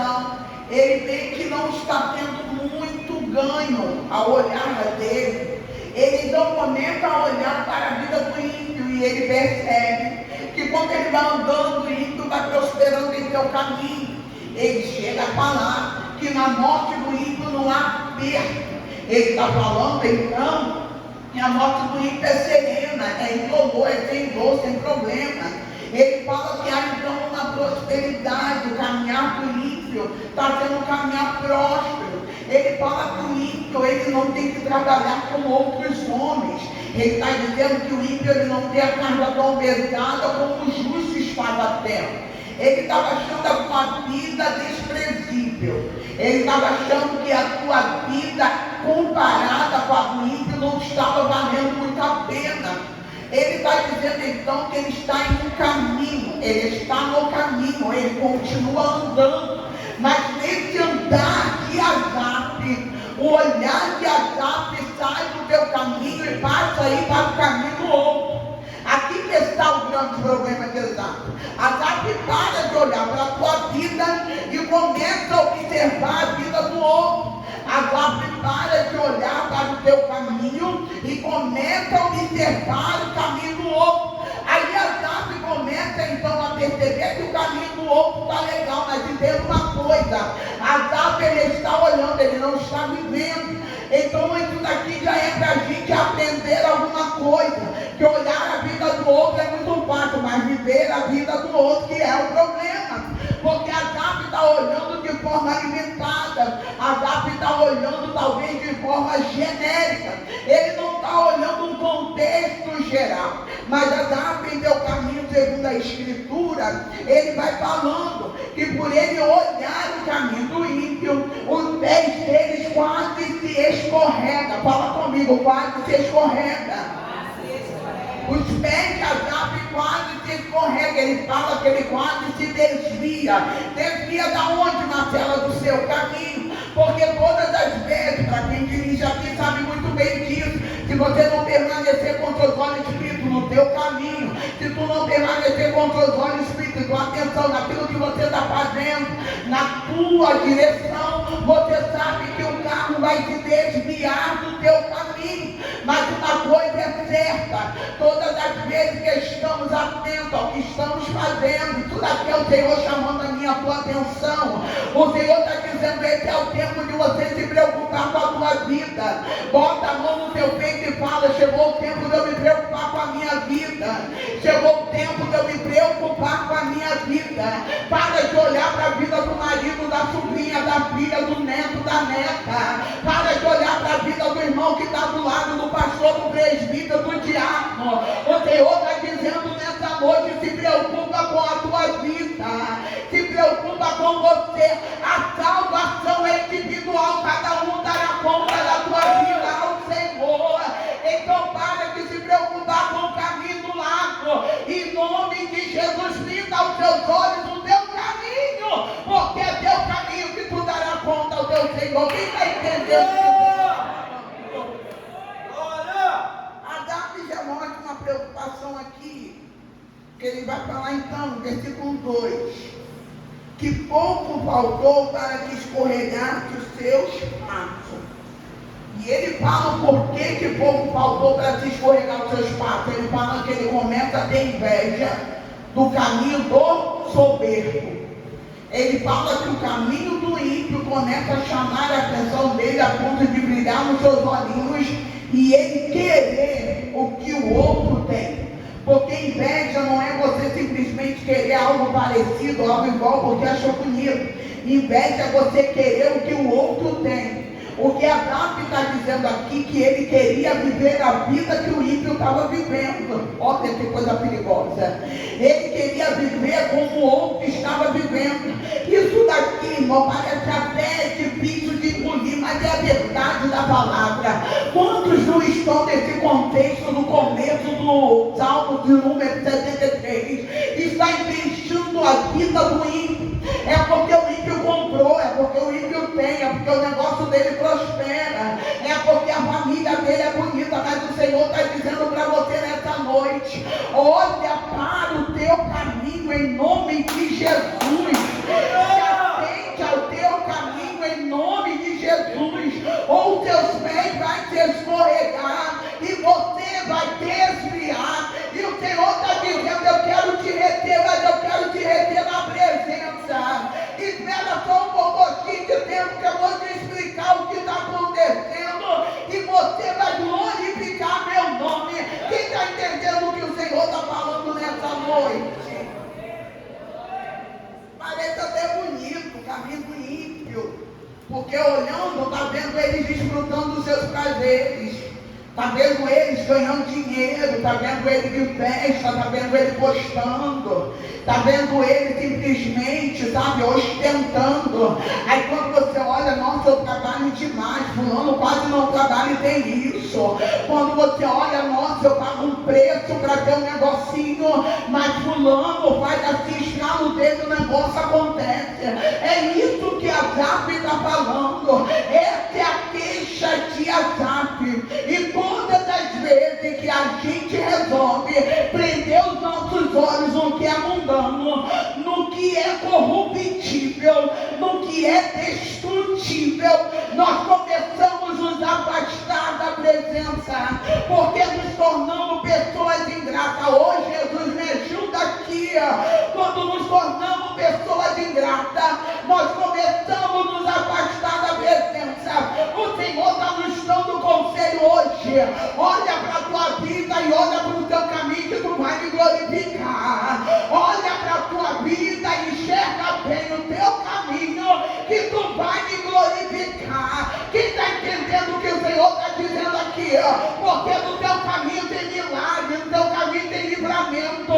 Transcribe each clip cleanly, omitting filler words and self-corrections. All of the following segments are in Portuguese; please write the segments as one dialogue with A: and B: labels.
A: coração, ele vê que não está tendo muito ganho ao olhar dele. Ele não começa a olhar para a vida do ímpio e ele percebe que quando ele vai andando, o ímpio vai prosperando em seu caminho. Ele chega a falar que na morte do ímpio não há perda. Ele está falando então que a morte do ímpio é serena, é indolor, é sem dor, sem problema. Ele fala que há então uma prosperidade, o caminhar do ímpio está sendo um caminhar próspero. Ele fala que o ímpio ele não tem que trabalhar como outros homens. Ele está dizendo que o ímpio ele não tem a carga tão pesada como o justo estava tendo. Ele estava achando a tua vida desprezível. Ele estava achando que a tua vida comparada com a do ímpio não estava valendo muito a pena. Ele está dizendo então que ele está em um caminho, ele está no caminho, ele continua andando, mas nesse andar de Asaf, o olhar de Asaf sai do teu caminho e passa aí para o caminho do outro. Aqui que está o grande problema de Asaf. Asaf para de olhar para a tua vida e começa a observar a vida do outro. Asaf para de olhar para o teu caminho e começa a observar o caminho do outro. Aí Asaf começa então a perceber que o caminho do outro está legal, mas entenda uma coisa: Asaf ele está olhando, ele não está vivendo. Então isso daqui já é para a gente aprender alguma coisa, que olhar a vida do outro é muito fácil, mas viver a vida do outro que é o problema. Porque Asaf está olhando de forma limitada, Asaf está olhando talvez de forma genérica, ele não está olhando um contexto geral. Mas Asaf em seu caminho segundo a Escritura, ele vai falando que por ele olhar o caminho do ímpio, os pés deles quase se escorrega. Fala comigo, quase se escorrega. Os pés de Asaf quase se escorregam. Ele fala que ele quase se desvia. Desvia da onde, Marcela? Do seu caminho. Porque todas as vezes, para quem dirige aqui sabe muito bem disso, se você não permanecer com seus olhos espíritos no teu caminho, se tu não permanecer com seus olhos espíritos, com atenção naquilo que você está fazendo, na tua direção, você sabe que o carro vai se desviar do teu caminho. Mas uma coisa é certa: todas as vezes que estamos atentos ao que estamos fazendo, tudo aqui é o Senhor chamando a minha tua atenção. O Senhor está dizendo: esse é o tempo de você se preocupar com a tua vida. Bota a mão no teu peito e fala: chegou o tempo de eu me preocupar com a minha vida. Chegou o tempo de eu me preocupar com a minha vida. Para de olhar para a vida do marido, da sobrinha, da filha, do neto, da neta. Para de olhar para a vida do irmão que está do lado do pastor, do presbítero, do diácono. O Senhor está dizendo nessa noite: se preocupa com a tua vida, se preocupa com você. A salvação é individual, cada um dará conta da tua vida ao Senhor. Então para de se preocupar com o caminho do lado. Em nome de Jesus, linda aos teus olhos o teu caminho, porque é teu caminho que tu dará conta ao teu Senhor. Quem está entendendo? Asaf já mostra uma preocupação aqui, que ele vai falar então no versículo 2, que pouco faltou para que escorregasse os seus passos. E ele fala por que pouco faltou para se escorregar os seus passos. Ele fala que ele começa a ter inveja do caminho do soberbo. Ele fala que o caminho do ímpio começa a chamar a atenção dele a ponto de brilhar nos seus olhinhos e ele querer o que o outro tem. Porque inveja não é você simplesmente querer algo parecido, algo igual porque achou bonito. Inveja é você querer o que o outro tem. O que Asaf está dizendo aqui, que ele queria viver a vida que o ímpio estava vivendo. Olha que coisa perigosa. Ele queria viver como o outro estava vivendo. Isso daqui, irmão, parece até difícil de engolir, mas é a verdade da palavra. Quantos não estão nesse contexto no começo do Salmo de número 73? Está investindo a vida do ímpio. É porque o ímpio comprou, é porque o ímpio tem, é porque o negócio dele prospera, é porque a família dele é bonita. Mas o Senhor está dizendo para você nessa noite: olha para o teu caminho em nome de Jesus. Se atente ao Porque olhando, está vendo eles desfrutando dos seus prazeres. Está vendo eles ganhando dinheiro, está vendo ele de festa, está vendo ele postando, está vendo ele simplesmente, sabe, ostentando. Aí quando você olha, nossa, eu trabalho demais, fulano quase não trabalha e tem isso. Quando você olha, nossa, eu pago um preço para ter um negocinho, mas fulano faz assim, estralo dele, o negócio acontece. É isso que a Azaf está falando. Essa é a queixa de Azaf. E todas as vezes que a gente resolve prender os nossos olhos no que é mundano, no que é corruptível, no que é destrutível, nós começamos a nos afastar da presença, porque nos tornamos pessoas ingratas. Hoje Jesus me ajuda aqui. Quando nos tornamos pessoas ingratas, nós começamos a nos afastar da presença. O Senhor está nos dando conselho hoje. Olha para a tua vida e olha para o teu caminho que tu vai me glorificar. Olha para a tua vida e enxerga bem o teu caminho que tu vai me glorificar. Quem está entendendo o que o Senhor está dizendo aqui? Porque no teu caminho tem milagre, no teu caminho tem livramento,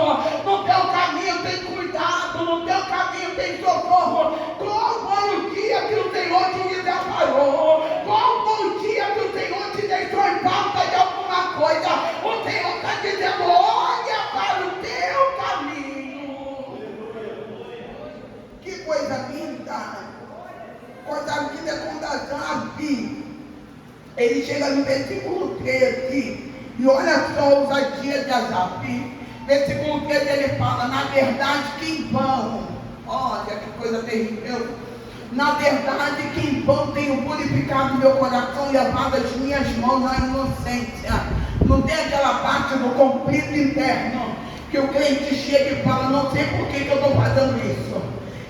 A: no teu caminho tem cuidado, no teu caminho tem socorro. Qual foi o dia que o Senhor te desamparou? Qual foi o dia que o Senhor te deixou em falta de alguma coisa? O Senhor está dizendo, olha para o teu caminho. Que coisa linda! Coisa linda é quando Azaf, ele chega no versículo 13, e olha só a ousadia de Azaf. Versículo 13 ele fala, na verdade que em vão, olha que coisa terrível, na verdade que em vão tenho purificado meu coração e lavado as minhas mãos na inocência. Não tem aquela parte do conflito interno, que o crente chega e fala, não sei por que eu estou fazendo isso.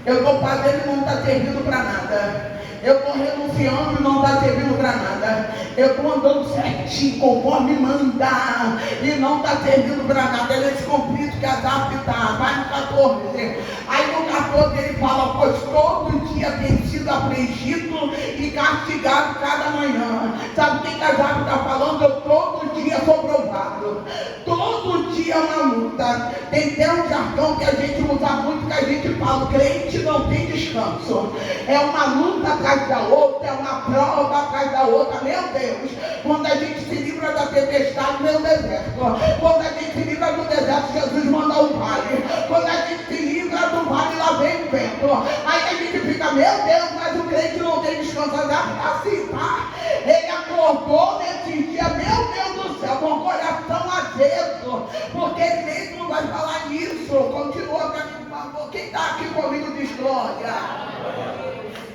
A: Eu estou fazendo e não está servindo para nada. Eu estou renunciando e não está servindo para nada. Eu estou andando certinho, conforme mandar, e não está servindo para nada. É nesse conflito que Azaf está. Vai no 14. Aí no 14 ele fala, pois todo dia tem sido afligido e castigado cada manhã. Sabe o que Azaf está falando? Eu todo dia sou provado. Todo dia é uma luta. Tem até um jargão que a gente usa muito, que a gente fala, o crente não tem descanso. É uma luta atrás da outra, é uma prova atrás da outra. Meu Deus, quando a gente se livra da tempestade, vem o deserto. Quando a gente se livra do deserto, Jesus manda um vale. Quando a gente se livra do vale, lá vem o vento. Aí a gente fica, meu Deus, mas o crente não tem descanso. Assim, tá? Ele acordou nesse dia, meu Deus do céu, com o coração azedo, porque ele mesmo vai falar nisso. Continua para mim, por favor. Quem está aqui comigo diz glória.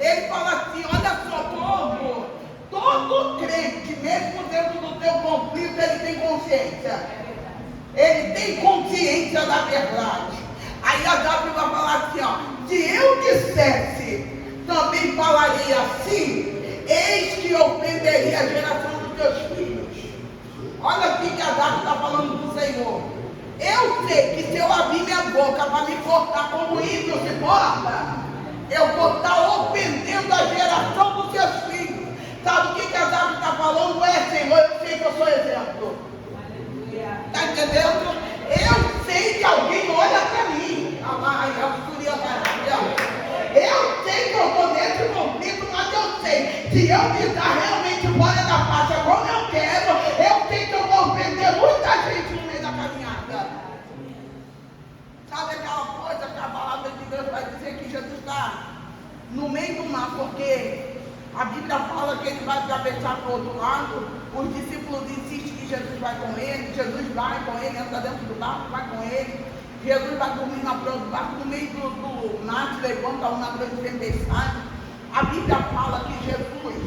A: Ele fala assim, olha só, povo, todo crente, mesmo dentro do teu conflito, ele tem consciência. Ele tem consciência da verdade. Aí Azaf vai falar assim, ó, se eu dissesse, também falarei assim, eis que ofenderia a geração dos teus filhos. Olha aqui que Azaf está falando do Senhor. Eu sei que se eu abrir minha boca para me cortar como ímpio se porta, eu vou estar ofendendo a geração dos seus filhos. Sabe o que Azaf está falando? Não é, Senhor, eu sei que eu sou exemplo. Está entendendo? Eu sei que alguém olha para mim. Eu sei que eu estou nesse conflito, mas eu sei. Se eu pisar realmente fora da faixa como eu quero, eu sei que eu vou ofender muita gente no meio da caminhada. Sabe aquela coisa que a palavra de Deus vai dizer que Jesus está no meio do mar, porque a Bíblia fala que ele vai atravessar para o outro lado. Os discípulos insistem que Jesus vai com ele. Jesus vai com ele, entra dentro do barco, vai com ele. Jesus vai dormir na proa do barco, no meio do mar, se levanta uma grande tempestade. A Bíblia fala que Jesus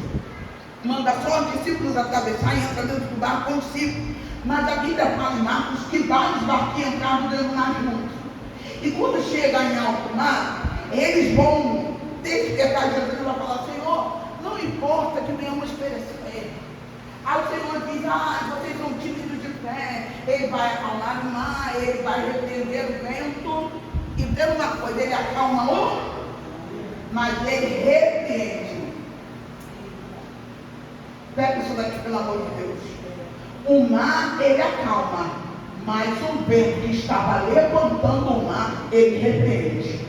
A: manda só os discípulos atravessar e entra dentro do barco com os discípulos. Mas a Bíblia fala em Marcos que vários barquinhos entraram dentro do mar juntos. E quando chega em alto mar, eles vão despertar Jesus e vai falar, Senhor, não importa que venhamos perecer. Aí o Senhor diz, vocês são tímidos de fé. Ele vai acalmar o mar, ele vai repreender o vento. E tem uma coisa, ele acalma o, mas ele repreende. pensando aqui, pelo amor de Deus? O mar, ele acalma, mas o vento que estava levantando o mar, ele repreende.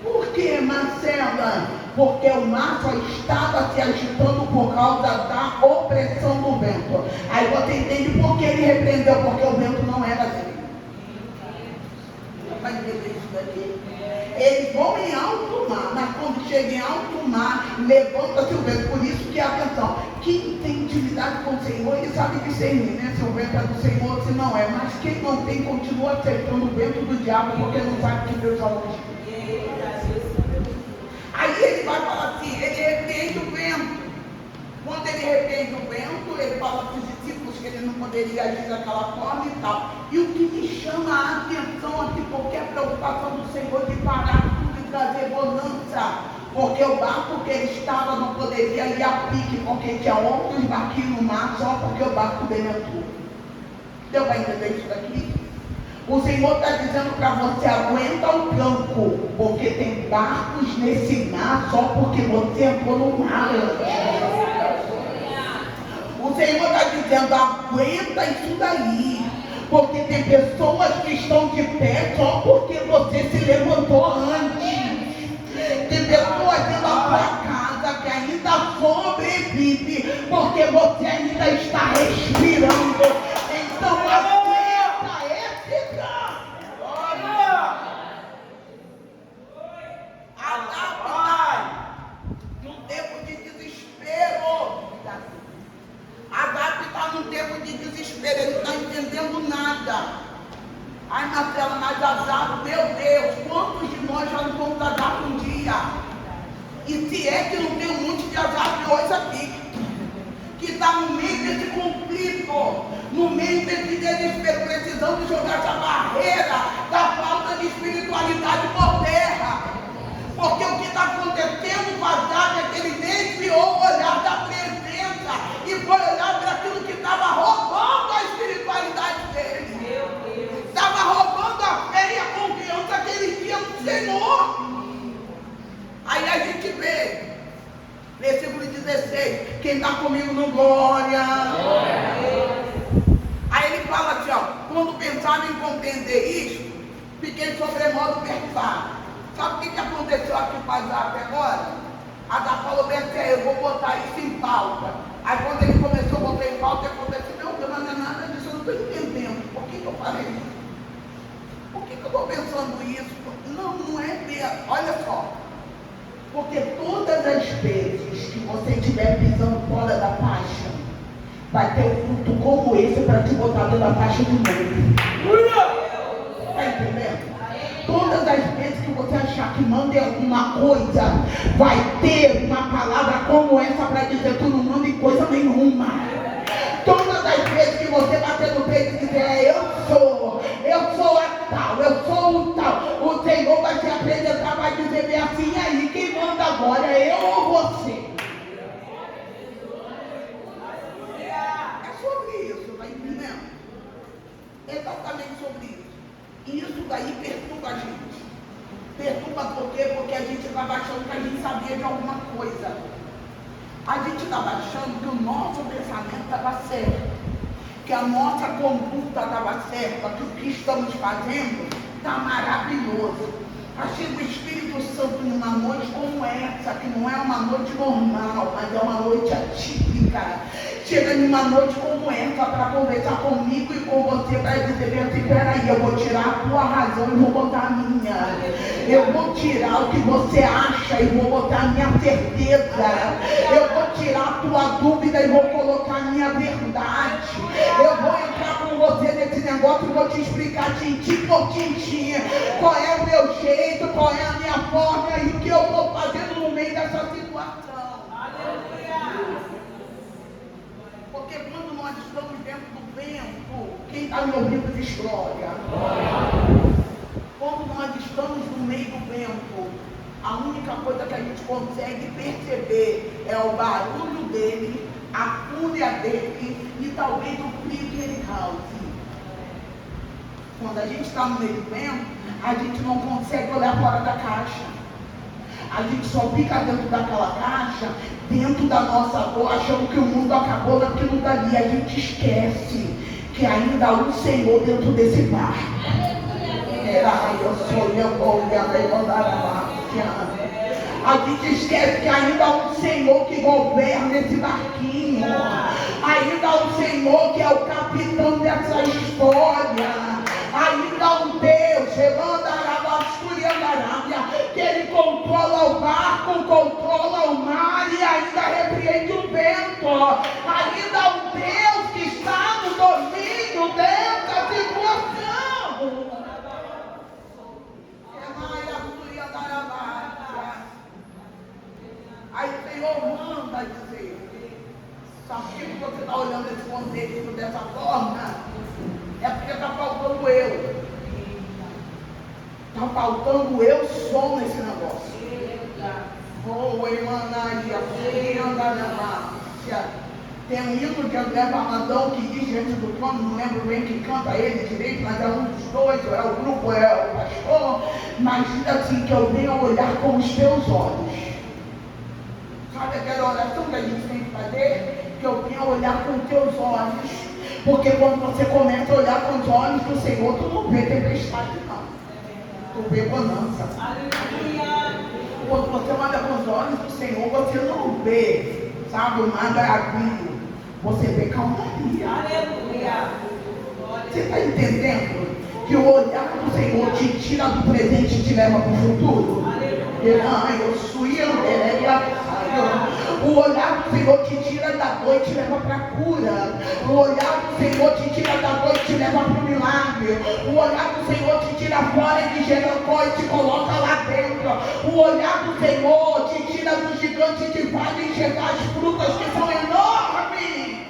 A: Por que, Marcela? Porque o mar só estava se agitando por causa da opressão do vento. Aí você entende por que ele repreendeu, porque o vento não era dele. Vai entender isso daqui? Eles vão em alto mar, mas quando chega em alto mar, levanta-se o vento. Por isso que, atenção, quem tem intimidade com o Senhor, ele sabe discernir, né? Se o vento é do Senhor, se não é. Mas quem não tem, continua aceitando o vento do diabo, porque não sabe que Deus é longe. Aí ele vai falar assim, ele repreende o vento. Quando ele repreende o vento, ele fala para os discípulos que ele não poderia agir daquela forma e tal. E o que me chama a atenção aqui, porque a preocupação do Senhor de parar tudo e trazer bonança. Porque o barco que ele estava não poderia ir a pique, porque tinha outros barquinhos no mar, só porque o barco dele entrou. Deu para entender isso daqui? O Senhor está dizendo para você, aguenta o tranco, porque tem barcos nesse mar só porque você entrou no mar. O Senhor está dizendo, aguenta isso daí, porque tem pessoas que estão de pé só porque você se levantou antes. Tem pessoas dentro da sua casa que ainda sobrevive, porque você ainda está respirando. Então, ele não está entendendo nada. Ai, Marcela, mas azar, meu Deus, quantos de nós já não vamos azar um dia? E se é que não tem um monte de azar de hoje aqui, que está no meio desse conflito, no meio desse desespero, precisando jogar essa barreira da falta de espiritualidade por terra. Porque o que está acontecendo com azar é que ele desviou o olhar da presença e foi olhar para aquilo que estava roubando a espiritualidade dele. Estava roubando a fé e a confiança que ele tinha no Senhor. Aí a gente vê, versículo 16, quem está comigo no glória. Aí ele fala assim, ó, quando pensava em compreender isso, fiquei sobremodo perplexo. Sabe o que aconteceu aqui com a Zap agora? A Zap falou bem assim, eu vou botar isso em pauta. Aí quando ele começou a botar em pauta, ele falou assim, meu Deus, não é nada disso, eu não estou entendendo. Por que eu falei isso? Por que eu estou pensando isso? Não é mesmo. Olha só. Porque todas as vezes que você estiver pisando fora da faixa, vai ter um fruto como esse para te botar dentro da faixa de novo. Está entendendo? Todas as vezes que você achar que manda alguma coisa, vai ter uma palavra como essa para dizer, tu não manda em coisa nenhuma. Todas as vezes que você bater no peito e dizer, eu sou a tal, eu sou o tal, o Senhor vai te apresentar, vai dizer bem assim, e aí, quem manda agora, eu ou você? É sobre isso, tá entendendo? Exatamente sobre isso. E isso daí perturba a gente. Perturba por quê? Porque a gente estava achando que a gente sabia de alguma coisa. A gente estava achando que o nosso pensamento estava certo, que a nossa conduta estava certa, que o que estamos fazendo está maravilhoso. Achei o Espírito Santo numa noite como essa, que não é uma noite normal, mas é uma noite atípica. Chega numa noite como essa para conversar comigo e com você, para dizer assim, peraí, eu vou tirar a tua razão e vou botar a minha. Eu vou tirar o que você acha e vou botar a minha certeza. Eu vou tirar a tua dúvida e vou colocar a minha verdade. Eu vou entrar com você nesse negócio e vou te explicar tintim por tintim qual é o meu jeito, qual é a minha forma e o que eu estou fazendo no meio dessa situação. Aleluia! Porque quando nós estamos dentro do vento, quem está me ouvindo diz glória. Quando nós estamos no meio do vento, a única coisa que a gente consegue perceber é o barulho dele, a fúria dele e talvez o frio que ele cause. Quando a gente está no meio do vento, a gente não consegue olhar fora da caixa. A gente só fica dentro daquela caixa, dentro da nossa dor, achando que o mundo acabou naquilo dali. A gente esquece que ainda há um Senhor dentro desse barco. A gente esquece que ainda há um Senhor que governa esse barquinho. Ainda há um Senhor que é o capitão dessa história. Ainda há um Deus, que Ele controla o barco, controla o mar e ainda repreende o vento. Ainda há um Deus que está no domínio dessa situação. Aí o Senhor manda dizer: sabe por que você está olhando esse contexto dessa forma? É porque está faltando eu. Está faltando eu som nesse negócio. Tem um hino de André Valadão que diz diante do trono, não lembro bem quem canta ele direito, mas é um dos dois, ou é o grupo, ou é o pastor, mas diz assim: que eu venho olhar com os teus olhos. Sabe aquela oração que a gente tem que fazer? Que eu venho olhar com os teus olhos. Porque quando você começa a olhar com os olhos do Senhor, tu não vê tempestade, não. Tu vê bonança. Quando você olha com os olhos do Senhor, você não vê, sabe, o mar bravio. Você vê calmaria. Aleluia. Você está entendendo? Que o olhar do Senhor te tira do presente e te leva para o futuro. O olhar do Senhor te tira da dor e te leva para a cura. O olhar do Senhor te tira da dor e te leva para o milagre. O olhar do Senhor te tira fora de Jericó e te coloca lá dentro. O olhar do Senhor te tira do gigante e te faz enxergar as frutas que são enormes.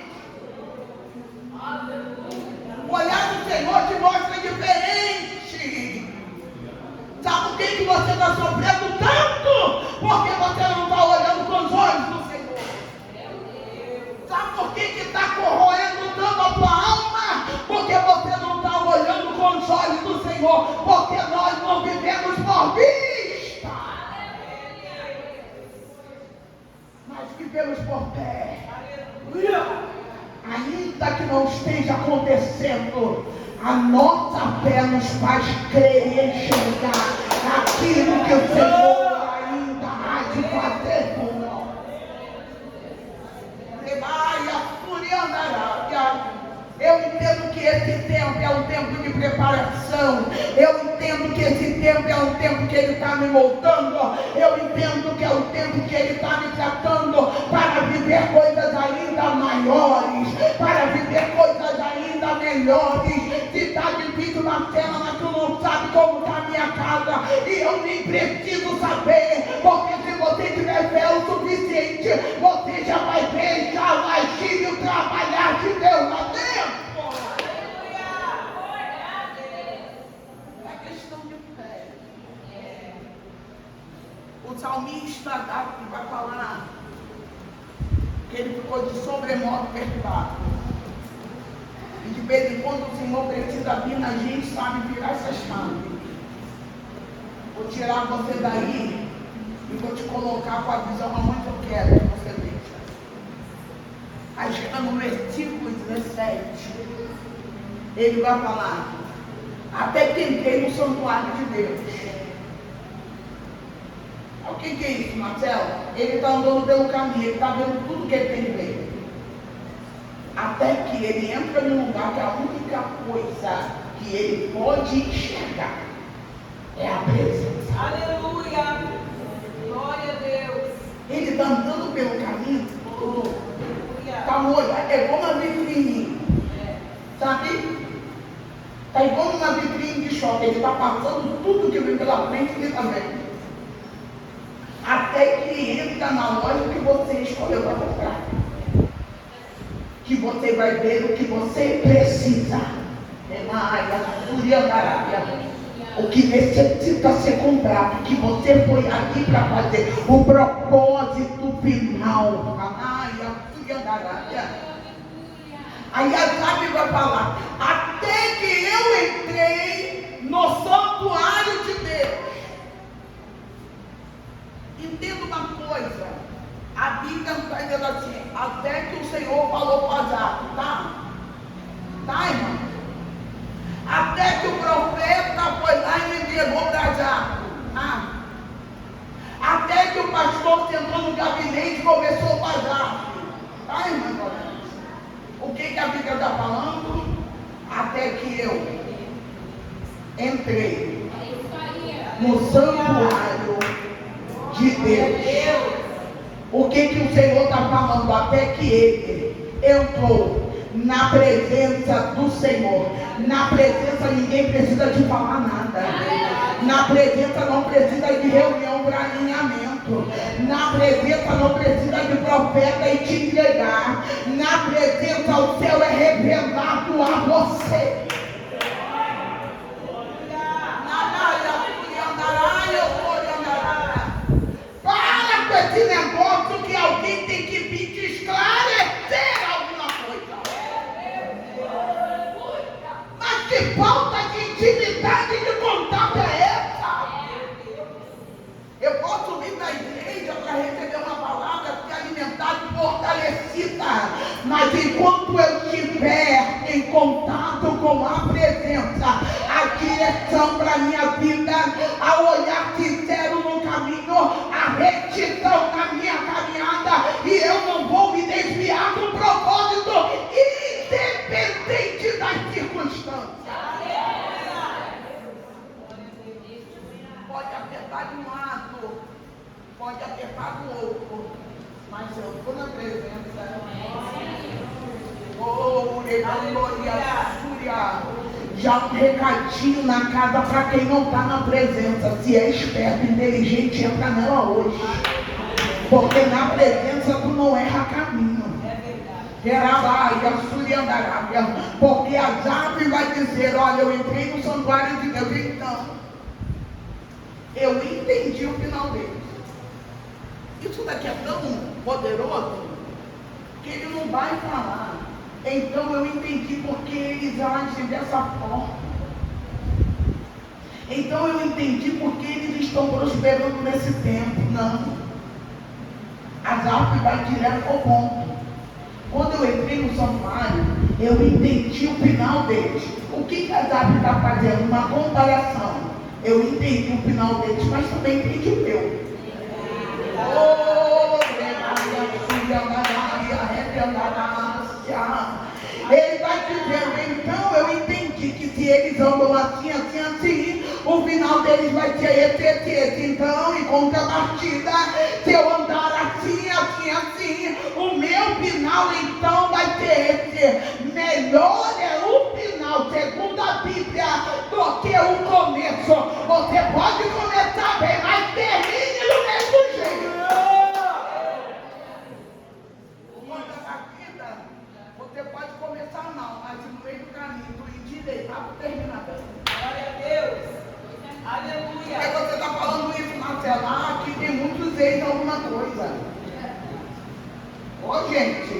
A: O olhar do Senhor te mostra diferente. Sabe por que você está sofrendo tanto? Porque você não está olhando com os olhos do Senhor. Sabe por que está corroendo tanto a tua alma? Porque você não está olhando com os olhos do Senhor. Porque nós não vivemos por vista, nós vivemos por fé. Ainda que não esteja acontecendo, a nossa fé nos faz crer e enxergar aquilo que o Senhor ainda há de fazer por nós. Eu entendo que esse tempo é um tempo de preparação. Eu entendo que esse tempo é um tempo que Ele está me moldando. Eu entendo que é um tempo que Ele está me tratando para viver coisas ainda maiores, para viver coisas ainda melhores. Se está difícil na cena, mas tu não sabe como está a minha casa, e eu nem preciso saber, porque se você tiver fé o suficiente, você já vai ver já o agir e o trabalhar de Deus lá dentro. É questão de fé. O salmista Davi vai falar que ele ficou de sobremodo perturbado. E de vez em quando o Senhor precisa vir na gente, sabe, virar essas chaves. Vou tirar você daí e vou te colocar com a visão aonde eu quero que você veja. Aí chega no versículo 17, ele vai falar: até que entrei no santuário de Deus. O que é isso, Marcelo? Ele está andando pelo caminho, ele está vendo tudo que ele tem que ver. Até que ele entra num lugar que a única coisa que ele pode enxergar é a presença. Aleluia! Glória a Deus! Ele está andando pelo caminho, está molhado, é como uma vitrine, sabe? Está igual uma vitrine de shopping, ele está passando tudo que vem pela frente dele também. Até que entra na loja que você escolheu para comprar. Que você vai ver o que você precisa. O que necessita ser comprado, que você foi aqui para fazer, o propósito final. Aí a Gabi vai falar: até que eu entrei no santuário de Deus. Entenda uma coisa, a Bíblia está dizendo assim, até que o Senhor falou para Azaf, tá, irmão? Até que o profeta foi lá e entregou para Azaf, até que o pastor sentou no gabinete e começou a Azaf, tá, irmão? O que a Bíblia está falando? Até que eu entrei no santuário de Deus. O que o Senhor está falando? Até que ele entrou na presença do Senhor. Na presença ninguém precisa de falar nada. Na presença não precisa de reunião para alinhamento. Na presença não precisa de profeta e te entregar. Na presença o céu é revelado a você. Para com esse negócio que alguém tem que vir te esclarecer alguma coisa. Mas que falta de intimidade de contato é essa? Eu posso vir na igreja para receber uma palavra, ser alimentada e fortalecida, mas enquanto eu estiver em contato com a presença, a direção para a minha vida, a olhar sincero no caminho, a retidão na minha caminhada, e eu não vou me desviar do propósito, independente das circunstâncias. Pode apertar de um lado, pode apertar do outro, mas eu estou na presença. Já um recadinho na casa para quem não está na presença. Se é esperto, inteligente, entra nela hoje. Porque na presença tu não erra caminho. Porque Azaf vai dizer, olha, eu entrei no santuário de Deus, então eu entendi o final dele. Isso daqui é tão poderoso que ele não vai falar. Então eu entendi porque eles agem dessa forma. Então eu entendi porque eles estão prosperando nesse tempo. Não. Azaf vai direto ao ponto. Quando eu entrei no santuário, eu entendi o final deles. O que Azaf está fazendo? Uma comparação. Eu entendi o final deles, mas também entendi o meu. Ele vai dizendo, então eu entendi que se eles andam assim, assim, assim, o final deles vai ser esse. Então, em contrapartida, se eu andar assim, assim, assim, o meu final então vai ser esse. Melhor é o final, segundo a Bíblia, do que o começo. Você pode começar bem, mas termine do mesmo jeito. Você pode começar mal, mas no meio do caminho, do endireitar para terminar bem. Glória a Deus. Aleluia. Aí você está falando isso, Marcela, que tem muitos ex alguma coisa. Ô gente,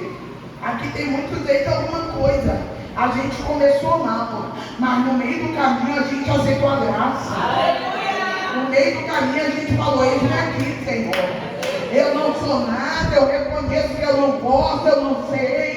A: aqui tem muitos ex alguma coisa. A gente começou mal, mas no meio do caminho a gente aceitou a graça. Aleluia. No meio do caminho a gente falou, eis-me aqui, Senhor. Eu não sou nada, eu reconheço que eu não posso, eu não sei.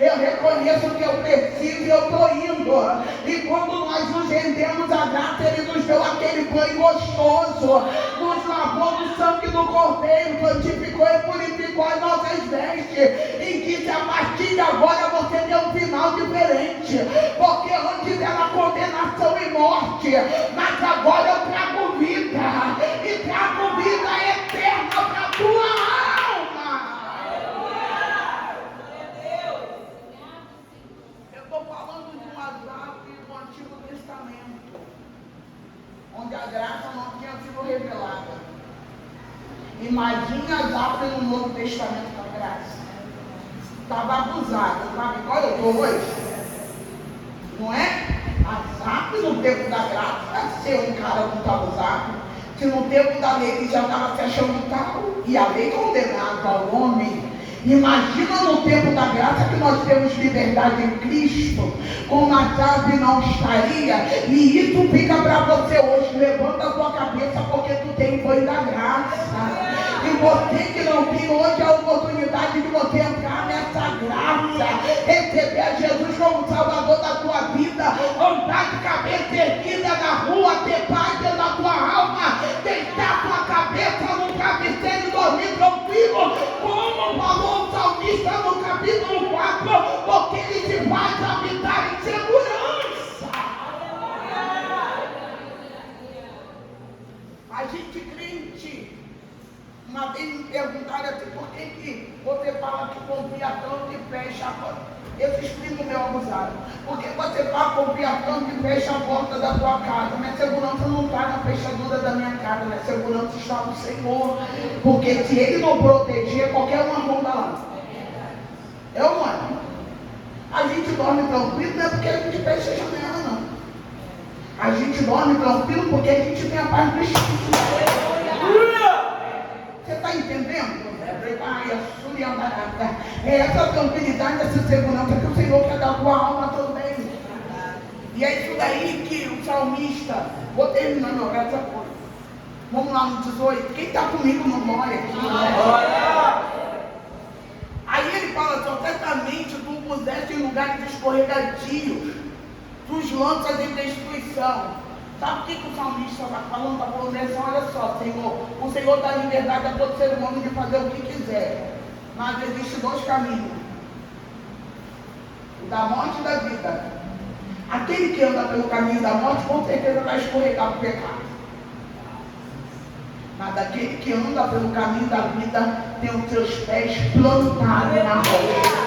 A: Eu reconheço que eu preciso e eu estou indo. E quando nós nos rendemos à graça, Ele nos deu aquele banho gostoso, nos lavou no sangue do Cordeiro, santificou e purificou as nossas vestes, e disse, a partir de agora você tem um final diferente, porque antes era condenação e morte, mas agora eu trago vida, e trago vida eterna para a tua alma. Estou falando de um Azaf do Antigo Testamento, onde a graça não tinha sido revelada. Imagina Azaf no Novo Testamento da graça. Estava abusado, sabe qual eu estou hoje? Não é? Azaf no tempo da graça, ser um cara muito abusado. Se no tempo da lei ele já estava se achando tal, e a lei condenava ao homem. Imagina no tempo da graça que nós temos liberdade em Cristo, como Azaf não estaria, e isso fica para você hoje. Levanta a tua cabeça porque tu tem o banho da graça. Você que não tem hoje a oportunidade de você entrar nessa graça, receber a Jesus como Salvador da tua vida, andar de cabeça erguida na rua, ter paz dentro da tua alma, deitar tua cabeça no travesseiro e dormir tranquilo, como falou o salmista no capítulo 4, porque ele te faz habitar em segurança. A gente crente, uma vez me perguntaram assim, por que você fala que confia tanto e fecha a porta? Eu te explico, meu abusado. Porque você fala confia tanto e fecha a porta da tua casa. Minha segurança não está na fechadura da minha casa, minha segurança está no Senhor. Porque se Ele não proteger, qualquer uma bomba lá. É ou não é? A gente dorme tranquilo, não é porque a gente fecha a janela, não. A gente dorme tranquilo porque a gente tem a paz do Espírito. Você está entendendo? É essa tranquilidade, essa segurança que o Senhor quer dar à tua alma também. E é isso daí que o salmista, vou terminando essa coisa. Vamos lá no 18. Quem está comigo no glória aqui? Aí ele fala assim: certamente tu puseste em lugares escorregadios, dos lanças de destruição. Sabe o que o salmista está falando? Está falando assim: olha só, Senhor, o Senhor dá liberdade a todo ser humano de fazer o que quiser. Mas existem dois caminhos: o da morte e da vida. Aquele que anda pelo caminho da morte, com certeza vai escorregar para o pecado. Mas aquele que anda pelo caminho da vida, tem os seus pés plantados na rocha.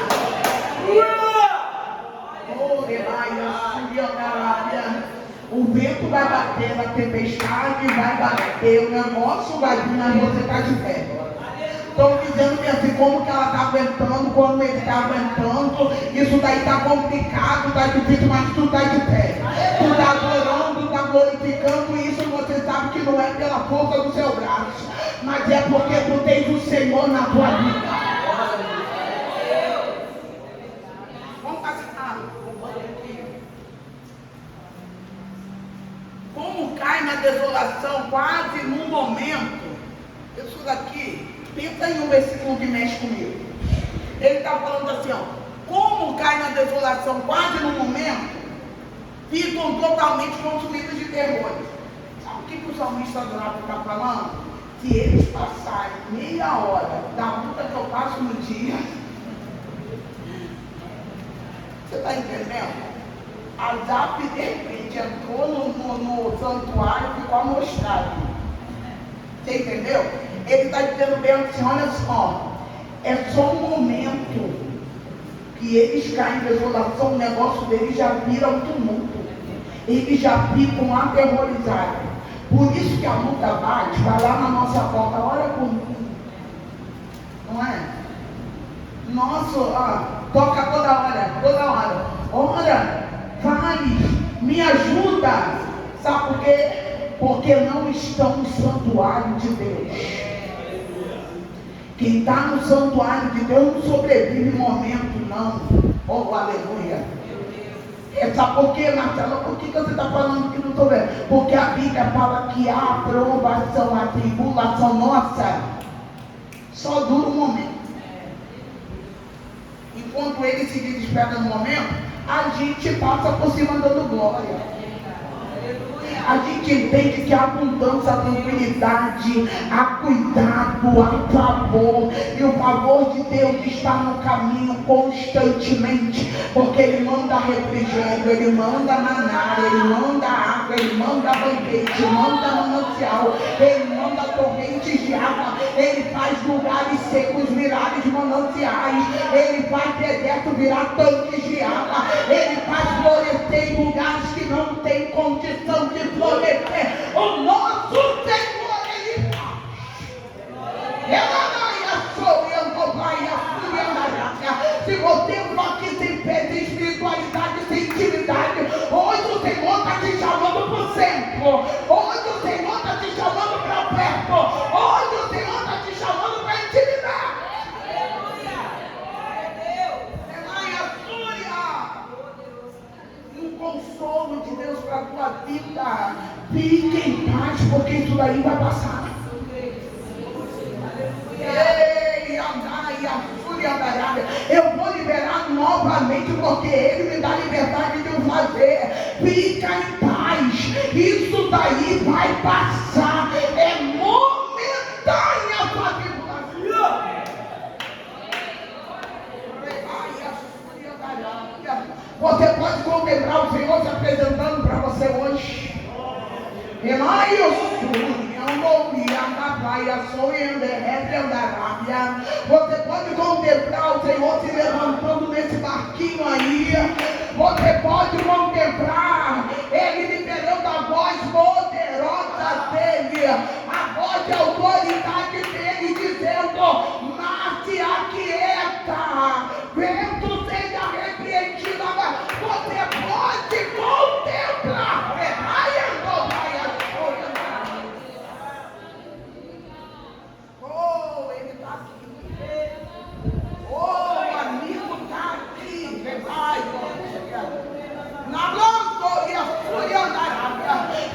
A: O vento vai bater, a tempestade vai bater, o negócio vai vir, mas você está de pé. Estão dizendo que assim, como que ela está aguentando, como ele está aguentando, isso daí está complicado, está difícil, mas tu está de pé. Tu está adorando, tu está glorificando, e isso você sabe que não é pela força do seu braço, mas é porque tu tens o Senhor na tua vida. Vamos passar. Como cai na desolação quase num momento. Isso daqui, pensa em um versículo que mexe comigo. Ele está falando assim, ó: como cai na desolação quase num momento, ficam totalmente consumidos de terror. Sabe o que o salmista adorado está falando? Se eles passarem meia hora da luta que eu passo no dia, você está entendendo? A Zap de repente entrou no santuário e ficou amostrado. Você entendeu? Ele está dizendo bem assim: olha só, é só um momento que eles caem em desolação, o negócio deles já vira um tumulto. Eles já ficam aterrorizados. Por isso que a luta bate, vai lá na nossa porta, ora comigo. Não é? Nossa, toca toda hora, toda hora. Ora, vai, me ajuda. Sabe por quê? Porque não estão no santuário de Deus. Quem está no santuário de Deus não sobrevive em momento, não. Oh, aleluia. Sabe por quê, Marcelo? Por que você está falando que não estou vendo? Porque a Bíblia fala que a aprovação, a tribulação nossa só dura um momento. Enquanto ele se desespera no momento, a gente passa por cima dando glória. A gente entende que a abundância, a tranquilidade, a cuidado, a favor, e o favor de Deus está no caminho constantemente, porque Ele manda refrigério, Ele manda maná, Ele manda água, Ele manda banquete, manda manancial, Ele manda torrentes de água, Ele faz lugares secos virarem mananciais, Ele faz deserto virar tanques de água, Ele faz florescer em lugares que não tem condição de florescer. O nosso Senhor, Ele faz. Se você está aqui sem fé, sem espiritualidade, sem intimidade, hoje o Senhor está te chamando para o centro. Hoje o Senhor está te chamando para perto. Hoje o Senhor está te chamando para intimidade. Um consolo de Deus para a tua vida. Fique em paz, porque isso daí vai passar. novamente, porque Ele me dá liberdade de o fazer. Fica em paz, isso daí vai passar, é momentânea a sua tribulação. Você pode contemplar o Senhor se apresentando para você hoje. Você pode contemplar o Senhor se levantando nesse barquinho aí. Você pode contemplar Ele liberando a voz poderosa dele, a voz de autoridade dele, dizendo: mar se aquieta, vento seja repreendido. Você pode contemplar. Oh, Ele está aqui. Oh, o amigo está aqui.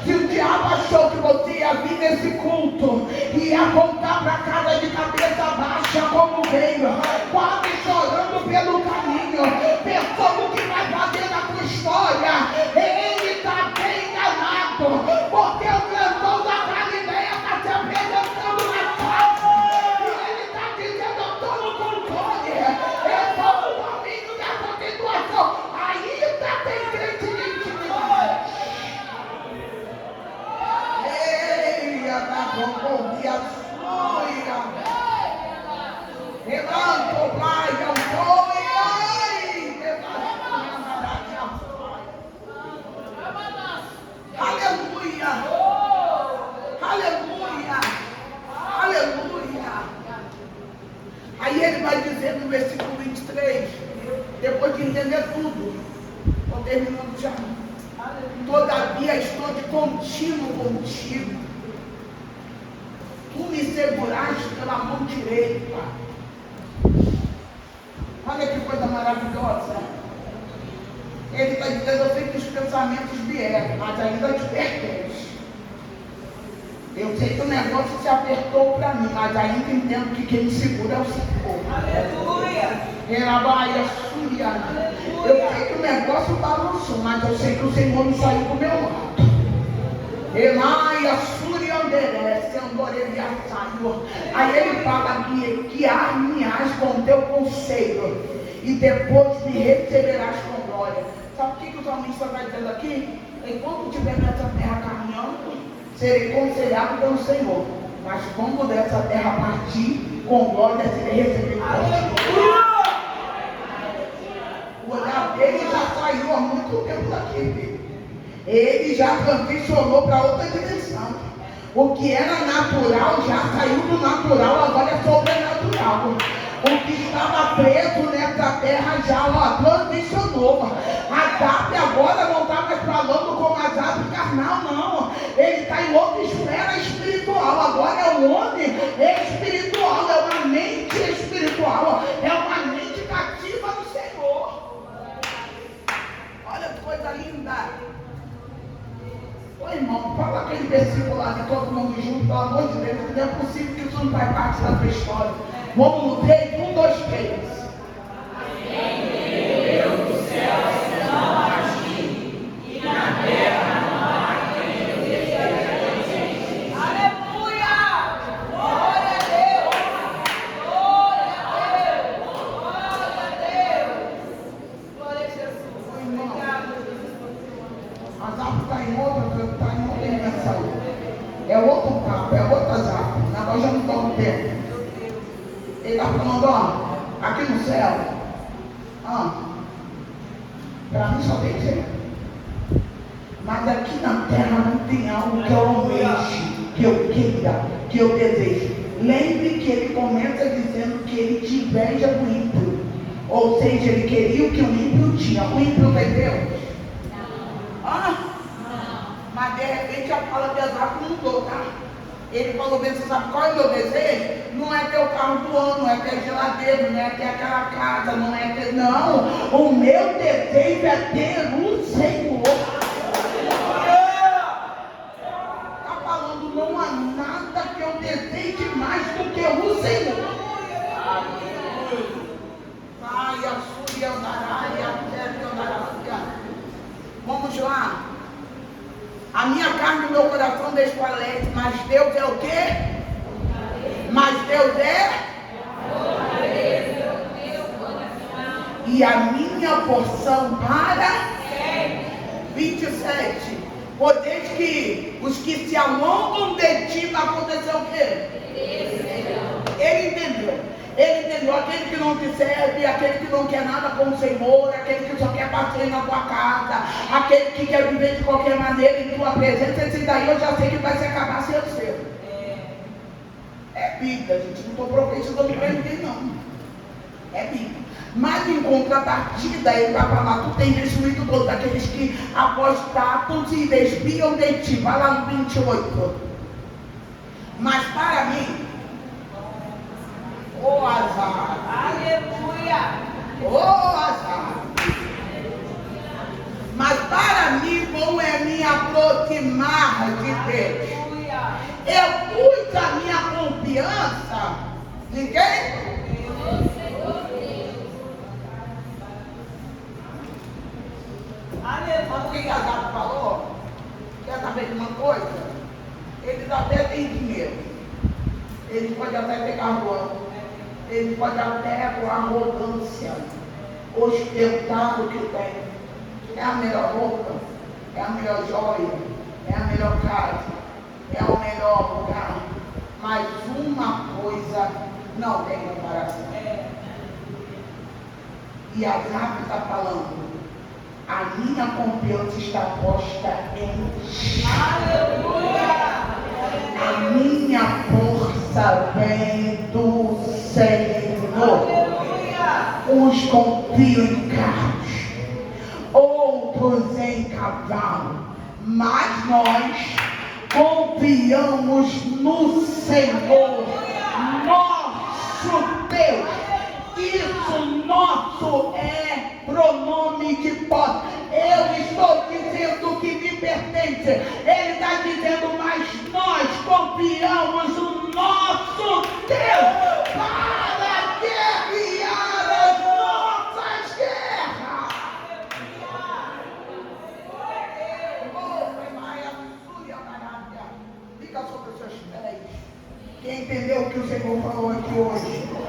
A: Se o diabo achou que você ia vir nesse culto e ia voltar para casa de cabeça baixa como veio, quase chorando pelo caminho, pensando que vai fazer na tua história, ele está bem enganado, porque o grandão da Galileia está se apresentando na casa e ele está dizendo: eu estou no controle, eu estou no caminho dessa situação. Ainda tem crente de intimidade. Eia, tá bom dia, sonha. Levanto, pai, eu sou. Aleluia, aleluia, aleluia. Aí ele vai dizer no versículo 23, depois de entender tudo, estou terminando já. Todavia estou de contínuo contigo, tu me seguraste pela mão direita. Olha que coisa maravilhosa. Ele está dizendo: eu sei que os pensamentos vieram, mas ainda te pertence. Eu sei que o negócio se apertou para mim, mas ainda entendo que quem me segura é o Senhor. Aleluia! Eu sei que o negócio balançou, mas eu sei que o Senhor não saiu do meu lado. Aí ele fala que guiar-me-ás com teu conselho e depois me receberás com glória. Sabe o que o salmista está dizendo aqui? Enquanto estiver nessa terra caminhando, serei conselhado pelo Senhor, mas quando dessa terra partir, com glória serei recebido por Deus. O olhar dele já saiu há muito tempo daqui. Ele já transicionou para outra dimensão. O que era natural já saiu do natural, agora é sobrenatural. O que estava preso nessa terra já transicionou. Azaf agora não está mais falando como Azaf carnal, não. Ele está em outra esfera espiritual. Agora é um homem espiritual, é uma mente espiritual, é uma mente cativa do Senhor. Olha que coisa linda. Ô irmão, fala aquele versículo lá de todo mundo junto, pelo amor de Deus, não é possível que isso não faz parte da tua história. Vamos no 3, 1, 2, 3. Deus do céu não aqui, e na terra não há quem eu deseje. Aleluia! Glória a Deus! Glória a Deus! Glória a Deus! Glória a Jesus! Obrigado, Jesus. Azaf está em outra dimensão. É outro papo, é outra Azaf. Nós já não estamos tempo. Ele está falando: ó, aqui no céu, para mim só tem céu. Mas aqui na terra não tem algo que eu almeje, que eu queira, que eu desejo. Lembre que ele começa dizendo que ele te inveja do ímpio. Ou seja, ele queria o que o ímpio tinha. O ímpio tem Deus? Mas de repente a fala de Azaf mudou, tá? Ele falou bem: você sabe qual é o meu desejo? Não é ter o carro do ano, não é ter geladeira, não é ter aquela casa, não é ter... Não, o meu desejo é ter o Senhor. Está falando: não há nada que eu deseje mais do que o Senhor. Ai, a sua andará. e a minha porção para 27. Pois que os que se alongam de ti vai acontecer o quê? Ele entendeu. Ele entendeu. Aquele que não te serve, aquele que não quer nada com o Senhor, aquele que só quer passeio na tua casa, aquele que quer viver de qualquer maneira em tua presença, esse daí eu já sei que vai se acabar sendo seu. É Bíblia, gente. Não estou profetizando para ninguém, não. É Bíblia. Mas em contrapartida, ele vai falar: tu tens destruído todos aqueles que apostatam e desviam de ti. Vai lá no 28. Mas para mim, oh azar, aleluia, oh azar. Mas para mim, bom é me aproximar de Deus. Eu pus a minha confiança em quem? Aleluia. O que Azar falou? Quer saber de uma coisa? Eles até têm dinheiro, eles podem até ter carro, eles podem até com arrogância ostentar o que tem. É a melhor roupa, é a melhor joia, é a melhor casa, é o melhor lugar. Mas uma coisa não tem comparação. E a Azar está falando: a minha confiança está posta em ti. Aleluia! A minha força vem do Senhor. Aleluia! Uns confiam em carros, outros em cavalo, mas nós confiamos no Senhor, nosso Deus. Isso nosso é pronome de posse. Eu estou dizendo que me pertence. Ele está dizendo: mas nós confiamos no nosso Deus para guerrear as nossas guerras. Fica sobre os seus pés. Quem entendeu o que o Senhor falou aqui hoje?